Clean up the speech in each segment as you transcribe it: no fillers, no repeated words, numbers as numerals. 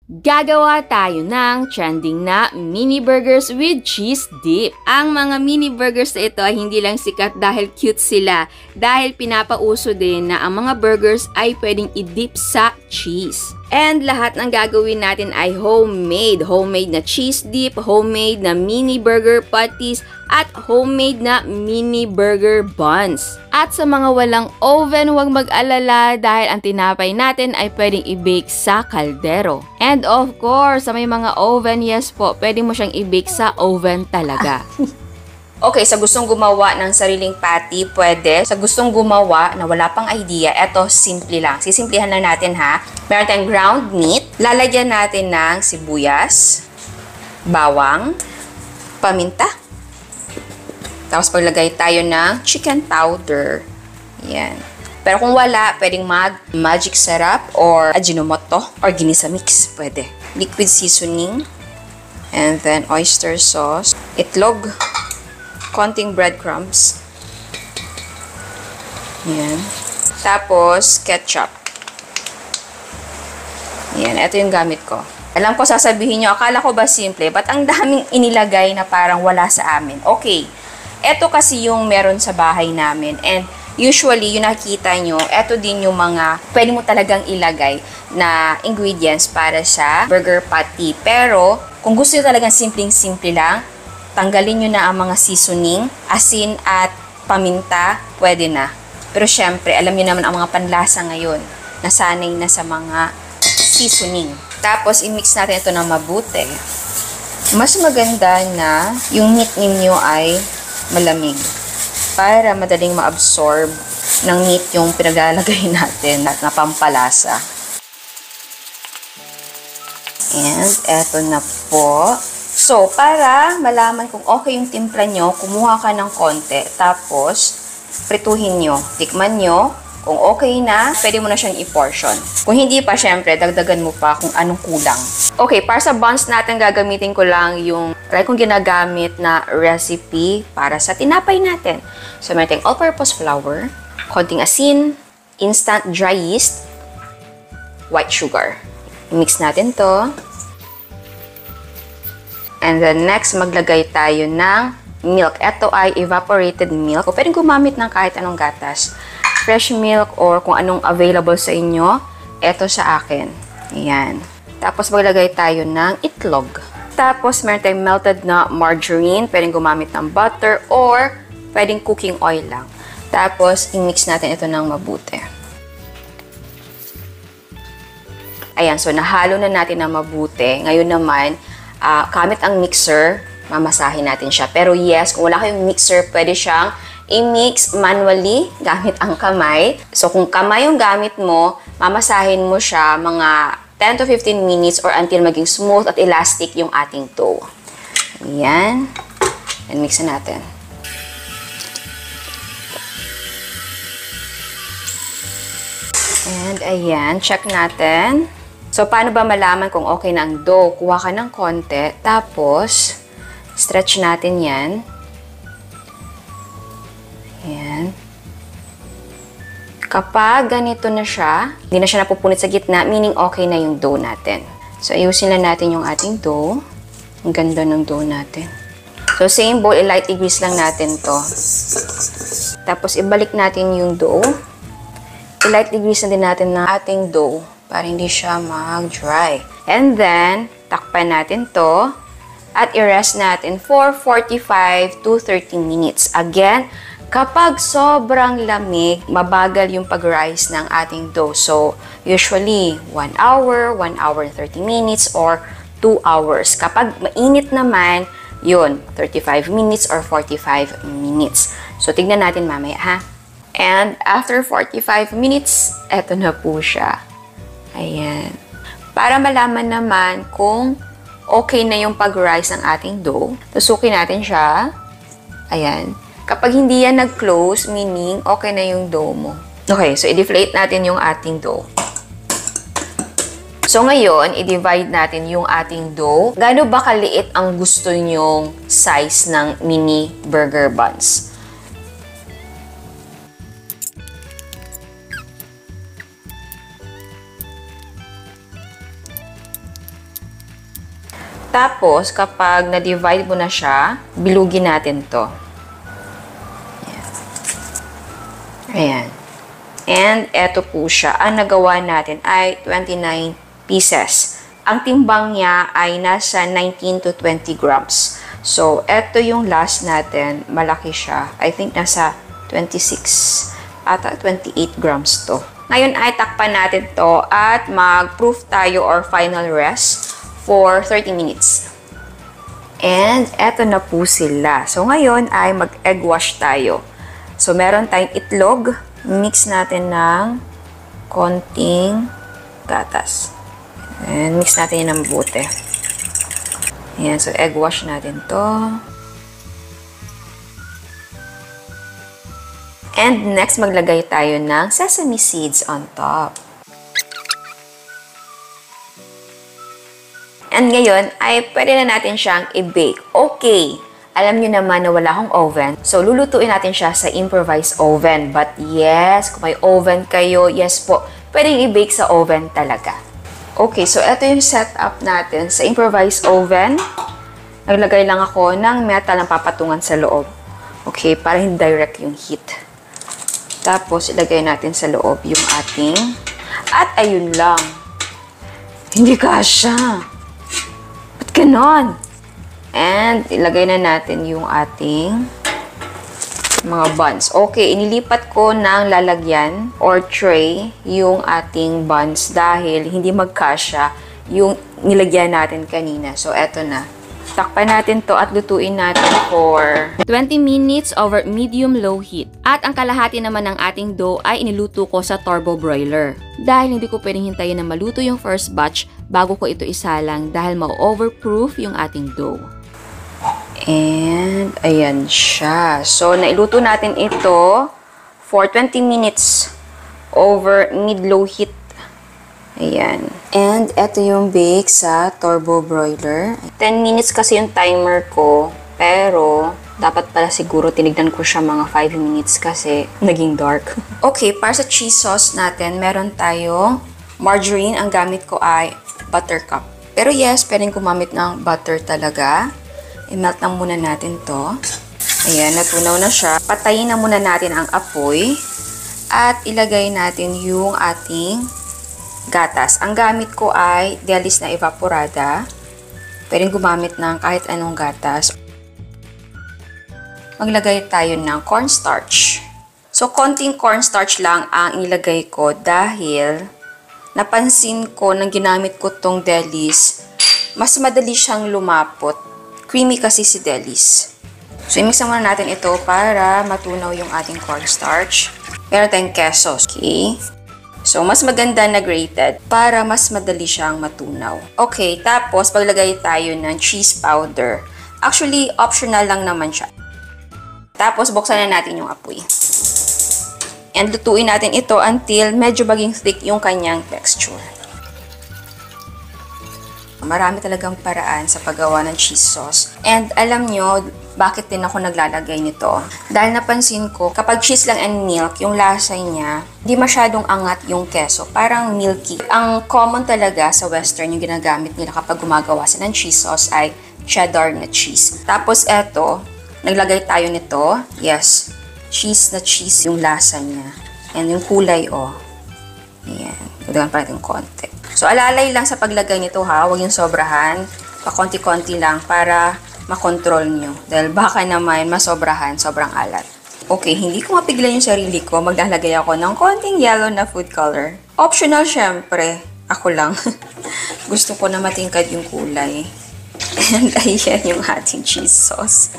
Gagawa tayo ng trending na mini burgers with cheese dip. Ang mga mini burgers na ito ay hindi lang sikat dahil cute sila, dahil pinapauso din na ang mga burgers ay pwedeng i-dip sa cheese. And lahat ng gagawin natin ay homemade. Homemade na cheese dip, homemade na mini burger patties, at homemade na mini burger buns. At sa mga walang oven, huwag mag-alala dahil ang tinapay natin ay pwedeng i-bake sa kaldero. And of course, sa may mga oven, yes po, pwede mo siyang i-bake sa oven talaga. Okay, sa gustong gumawa ng sariling patty, pwede. Sa gustong gumawa na wala pang idea, eto, simple lang. Sisimplihan lang natin ha. Meron tayong ground meat. Lalagyan natin ng sibuyas, bawang, paminta. Tapos paglagay tayo ng chicken powder. Yan. Pero kung wala, pwedeng magic syrup or Ajinomoto or ginisa mix. Pwede. Liquid seasoning. And then oyster sauce. Itlog. Konting breadcrumbs. Yan. Tapos, ketchup. Yan. Ito yung gamit ko. Alam ko, sasabihin nyo, akala ko ba simple? Ba't ang daming inilagay na parang wala sa amin? Okay. Ito kasi yung meron sa bahay namin. And usually, yung nakikita nyo, ito din yung mga pwede mo talagang ilagay na ingredients para sa burger patty. Pero, kung gusto nyo talagang simpleng-simple lang, tanggalin nyo na ang mga seasoning, asin at paminta, pwede na. Pero syempre, alam nyo naman ang mga panlasa ngayon, nasanay na sa mga seasoning. Tapos, i-mix natin ito ng mabuti. Mas maganda na yung meat ninyo ay malamig para madaling ma-absorb ng meat yung pinaglalagay natin at napampalasa. And eto na po. So, para malaman kung okay yung timpla nyo, kumuha ka ng konti. Tapos, prituhin nyo. Tikman nyo. Kung okay na, pwede mo na siyang i-portion. Kung hindi pa, syempre, dagdagan mo pa kung anong kulang. Okay, para sa buns natin, gagamitin ko lang yung kung ginagamit na recipe para sa tinapay natin. So, meron tayong all-purpose flour, konting asin, instant dry yeast, white sugar. I-mix natin to. And then next, maglagay tayo ng milk. Ito ay evaporated milk. O pwedeng gumamit ng kahit anong gatas. Fresh milk or kung anong available sa inyo. Ito sa akin. Ayan. Tapos maglagay tayo ng itlog. Tapos meron tayong melted na margarine. Pwedeng gumamit ng butter or pwedeng cooking oil lang. Tapos i-mix natin ito ng mabuti. Ayan. So nahalo na natin ng mabuti. Ngayon naman, gamit ang mixer, mamasahin natin siya. Pero yes, kung wala kayong mixer, pwede siyang i-mix manually gamit ang kamay. So kung kamay yung gamit mo, mamasahin mo siya mga 10 to 15 minutes or until maging smooth at elastic yung ating dough. Ayan. And mix na natin. And ayan, check natin. So, paano ba malaman kung okay na ang dough? Kuha ka ng konti, tapos, stretch natin yan. Ayan. Kapag ganito na siya, hindi na siya napupunit sa gitna, meaning okay na yung dough natin. So, ayusin lang natin yung ating dough. Ang ganda ng dough natin. So, same bowl, lightly grease lang natin to. Tapos, ibalik natin yung dough. I-lightly grease na din natin ng ating dough para hindi siya mag-dry. And then, takpan natin to at i-rest natin for 45 to 30 minutes. Again, kapag sobrang lamig, mabagal yung pag-rise ng ating dough. So, usually, 1 hour, 1 hour and 30 minutes, or 2 hours. Kapag mainit naman, yun, 35 minutes or 45 minutes. So, tignan natin mamaya, ha? And after 45 minutes, eto na po siya. Ayan. Para malaman naman kung okay na yung pag-rise ng ating dough, tusukin natin siya. Ayan. Kapag hindi yan nag-close, meaning okay na yung dough mo. Okay, so i-deflate natin yung ating dough. So ngayon, i-divide natin yung ating dough. Gaano ba kaliit ang gusto nyong size ng mini burger buns? Tapos, kapag na-divide mo na siya, bilugin natin to. Ayan. And eto po siya. Ang nagawa natin ay 29 pieces. Ang timbang niya ay nasa 19 to 20 grams. So, eto yung last natin. Malaki siya. I think nasa 26 ata 28 grams to. Ngayon ay takpan natin to at mag-proof tayo or final rest for 30 minutes. And eto na po sila. So, ngayon ay mag-egg wash tayo. So, meron tayong itlog. Mix natin ng konting gatas. And mix natin yun ng mabuti. Ayan, so egg wash natin to. And next, maglagay tayo ng sesame seeds on top. And ngayon, ay pwede na natin siyang i-bake. Okay, alam nyo naman na wala akong oven. So, lulutuin natin siya sa improvised oven. But yes, kung may oven kayo, yes po, pwedeng i-bake sa oven talaga. Okay, so ito yung setup natin sa improvised oven. Naglagay lang ako ng metal na papatungan sa loob. Okay, para hindi direct yung heat. Tapos, ilagay natin sa loob yung ating... At ayun lang. Hindi kasya. Ganon. And, ilagay na natin yung ating mga buns. Okay, inilipat ko ng lalagyan or tray yung ating buns dahil hindi magkasya yung nilagyan natin kanina. So, eto na. Takpan natin to at lutuin natin for 20 minutes over medium-low heat. At ang kalahati naman ng ating dough ay iniluto ko sa turbo broiler. Dahil hindi ko pwedeng hintayin na maluto yung first batch bago ko ito isalang dahil ma-overproof yung ating dough. And ayan siya. So, nailuto natin ito for 20 minutes over mid-low heat. Ayan. And ito yung bake sa turbo broiler. 10 minutes kasi yung timer ko. Pero, dapat pala siguro tinignan ko siya mga 5 minutes kasi naging dark. Okay, para sa cheese sauce natin, meron tayong margarine. Ang gamit ko ay buttercup. Pero yes, pwedeng gumamit ng butter talaga. I-melt lang muna natin to. Ayan, natunaw na siya. Patayin na muna natin ang apoy. At ilagay natin yung ating gatas. Ang gamit ko ay Delis na evaporada. Pwedeng gumamit ng kahit anong gatas. Maglagay tayo ng cornstarch. So, konting cornstarch lang ang ilagay ko dahil napansin ko nang ginamit ko tong Delis, mas madali siyang lumapot. Creamy kasi si Delis. So, i-mix muna natin ito para matunaw yung ating cornstarch. Meron tayong queso. Okay. So, mas maganda na grated para mas madali siyang matunaw. Okay, tapos paglagay tayo ng cheese powder. Actually, optional lang naman siya. Tapos, buksan na natin yung apoy. And lutuin natin ito until medyo maging thick yung kanyang texture. Marami talagang paraan sa paggawa ng cheese sauce. And alam nyo, bakit din ako naglalagay nito? Dahil napansin ko, kapag cheese lang and milk, yung lasa niya, di masyadong angat yung keso. Parang milky. Ang common talaga sa western, yung ginagamit nila kapag gumagawa sila ng cheese sauce ay cheddar na cheese. Tapos eto, naglagay tayo nito. Yes, cheese na cheese yung lasa niya. And yung kulay, oh. Ayan. Dagdagan pa natin konti. So, alalay lang sa paglagay nito ha. Huwag yung sobrahan. Pa-konti-konti lang para makontrol nyo. Dahil baka naman masobrahan, sobrang alat. Okay, hindi ko mapiglan yung sarili ko. Maglalagay ako ng konting yellow na food color. Optional syempre. Ako lang. Gusto ko na matingkad yung kulay. And ayan yung ating cheese sauce.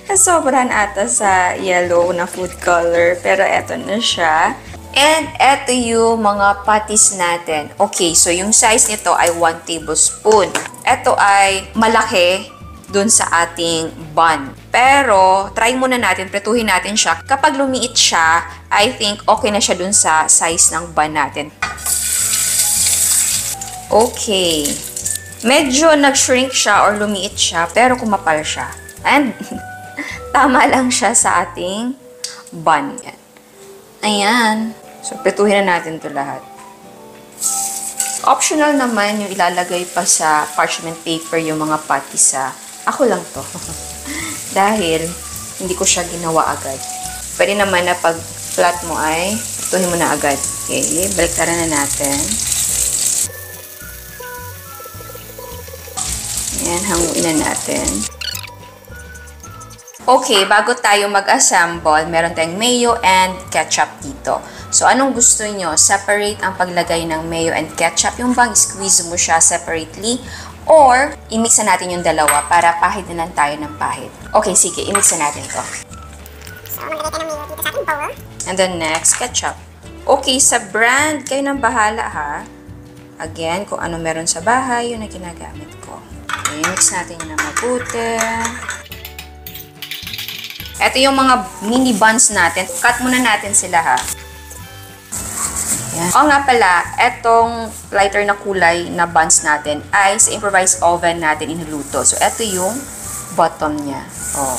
Sobrahan ata sa yellow na food color. Pero eto na siya. And eto yung mga patties natin. Okay, so yung size nito ay 1 tablespoon. Eto ay malaki dun sa ating bun. Pero, try muna natin, pretuhin natin siya. Kapag lumiit siya, I think okay na siya dun sa size ng bun natin. Okay. Medyo nag-shrink siya or lumiit siya, pero kumapal siya. And, tama lang siya sa ating bun. Ayan. So, pretuhin na natin ito lahat. Optional naman yung ilalagay pa sa parchment paper yung mga patties sa... Ako lang to. Dahil hindi ko siya ginawa agad. Pwede naman na pag flat mo ay tuhin mo na agad. Okay, baliktaran na natin. Ayan, hanguin na natin. Okay, bago tayo mag-assemble, meron tayong mayo and ketchup dito. So, anong gusto nyo? Separate ang paglagay ng mayo and ketchup. Yung bang squeeze mo siya separately? Or, i-mix na natin yung dalawa para pahid na lang tayo ng pahid. Okay, sige, i-mix na natin to. So, maglagay tayo ng mayo dito sa ating bowl. And then next, ketchup. Okay, sa brand, kayo nang bahala ha. Again, kung ano meron sa bahay, yun ang ginagamit ko. Okay, mix natin yun na mabuti. Ito yung mga mini buns natin. Cut muna natin sila ha. Ayan. O nga pala, etong lighter na kulay na buns natin ay sa improvised oven natin inuluto. So, ito yung bottom niya. Oh.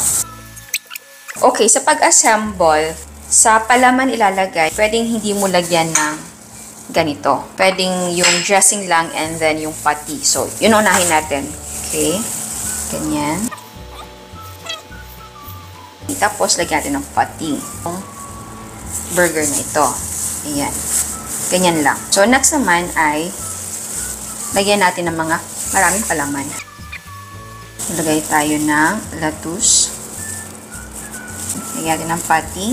Okay, sa pag-assemble, sa palaman ilalagay, pwedeng hindi mo lagyan ng ganito. Pwedeng yung dressing lang and then yung patty. So, yun unahin natin. Okay. Ganyan. Tapos, lagyan natin ng patty. Yung burger na ito. Ayan. Ganyan lang. So, next naman ay lagyan natin ng mga maraming palaman. Lagay tayo ng lettuce. Lagyan natin ng patty.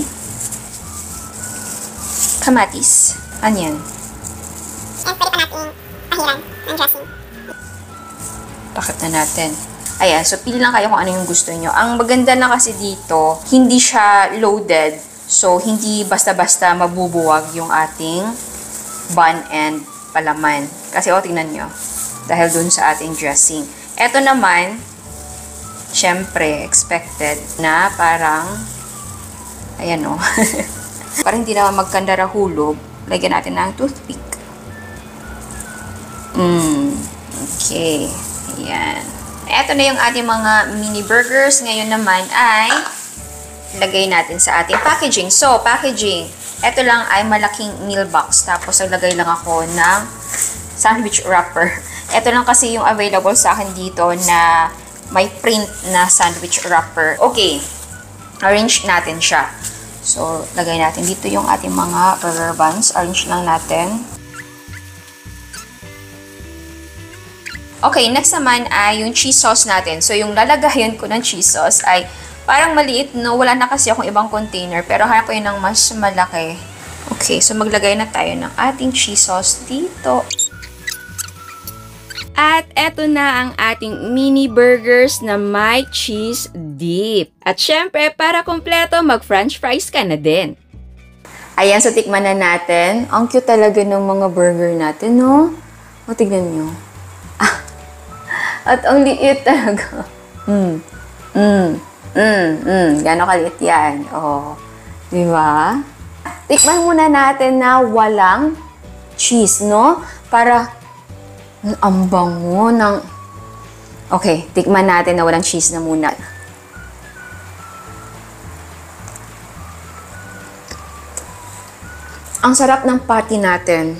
Kamatis. Onion. And pwede pa natin pahiran ng dressing. Pakit na natin. Ayan, so pili lang kayo kung ano yung gusto nyo. Ang maganda na kasi dito, hindi siya loaded. So, hindi basta-basta mabubuwag yung ating bun and palaman. Kasi, tingnan nyo. Dahil dun sa ating dressing. Ito naman, syempre, expected na parang, ayan o. Parang hindi naman magkandarahulog. Lagyan natin ng toothpick. Okay. Ayan. Ito na yung ating mga mini burgers. Ngayon naman ay lagay natin sa ating packaging. So, packaging. Ito lang ay malaking meal box. Tapos, naglagay lang ako ng sandwich wrapper. Ito lang kasi yung available sa akin dito na may print na sandwich wrapper. Okay. Arrange natin siya. So, lagay natin dito yung ating mga burger buns. Arrange lang natin. Okay, next naman ay yung cheese sauce natin. So, yung lalagayan ko ng cheese sauce ay parang maliit, no? Wala na kasi akong ibang container, pero hanap ko yun ng mas malaki. Okay, so maglagay na tayo ng ating cheese sauce dito. At eto na ang ating mini burgers na may cheese dip. At syempre, para kompleto, mag-french fries ka na din. Ayan, so tikman na natin. Ang cute talaga ng mga burger natin, no? O, tignan nyo. At ang liit talaga. Gano'ng kaliit yan. Oh, di ba? Tikman muna natin na walang cheese, no? Para ang bango ng... Okay, tikman natin na walang cheese na muna. Ang sarap ng patty natin.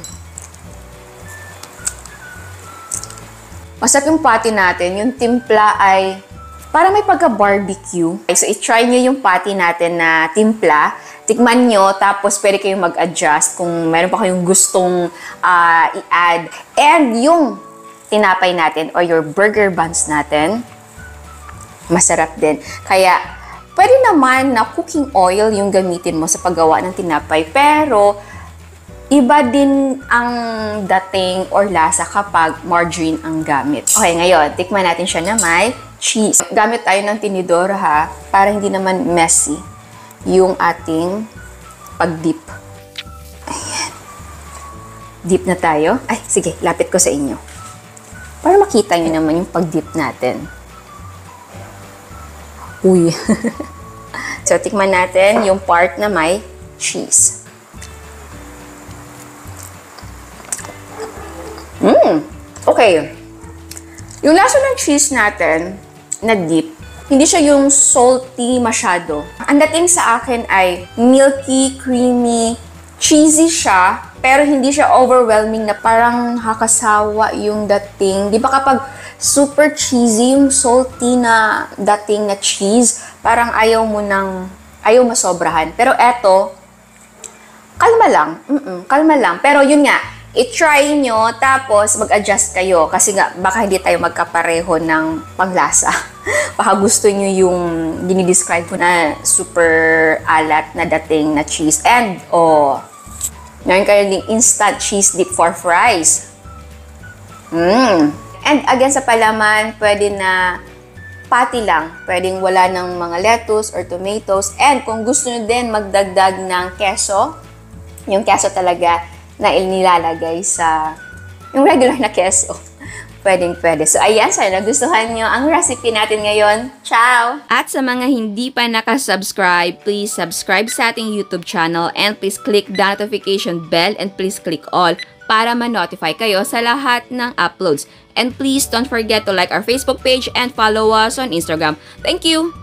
Masarap yung patty natin. Yung timpla ay para may pagka-barbecue. So, i-try nyo yung patty natin na timpla. Tikman nyo, tapos pwede kayong mag-adjust kung meron pa kayong gustong i-add. And yung tinapay natin or your burger buns natin, masarap din. Kaya, pwede naman na cooking oil yung gamitin mo sa paggawa ng tinapay. Pero, iba din ang dating or lasa kapag margarine ang gamit. Okay, ngayon, tikman natin siya na may cheese. Gamit tayo ng tinidor ha, para hindi naman messy yung ating pag-dip. Ayan. Dip na tayo. Ay, sige, lapit ko sa inyo. Para makita nyo naman yung pag-dip natin. Uy. So, tikman natin yung part na may cheese. Okay. Yung lasa ng cheese natin na dip, hindi siya yung salty masyado. Ang dating sa akin ay milky, creamy, cheesy siya, pero hindi siya overwhelming na parang nakakasawa yung dating. Di ba kapag super cheesy yung salty na dating na cheese, parang ayaw masobrahan. Pero eto, kalma lang. Kalma lang. Pero yun nga, i-try nyo, tapos mag-adjust kayo. Kasi nga, baka hindi tayo magkapareho ng panglasa. Baka gusto nyo yung dinidescribe ko na super alat na dating na cheese. And, meron kayo ding instant cheese dip for fries. And again, sa palaman, pwede na patty lang. Pwedeng wala ng mga lettuce or tomatoes. And kung gusto nyo din magdagdag ng keso, yung keso talaga na inilalagay sa yung regular na keso. Pwede. So, ayan. Sana nagustuhan nyo ang recipe natin ngayon. Ciao! At sa mga hindi pa nakasubscribe, please subscribe sa ating YouTube channel and please click the notification bell and please click all para ma-notify kayo sa lahat ng uploads. And please don't forget to like our Facebook page and follow us on Instagram. Thank you!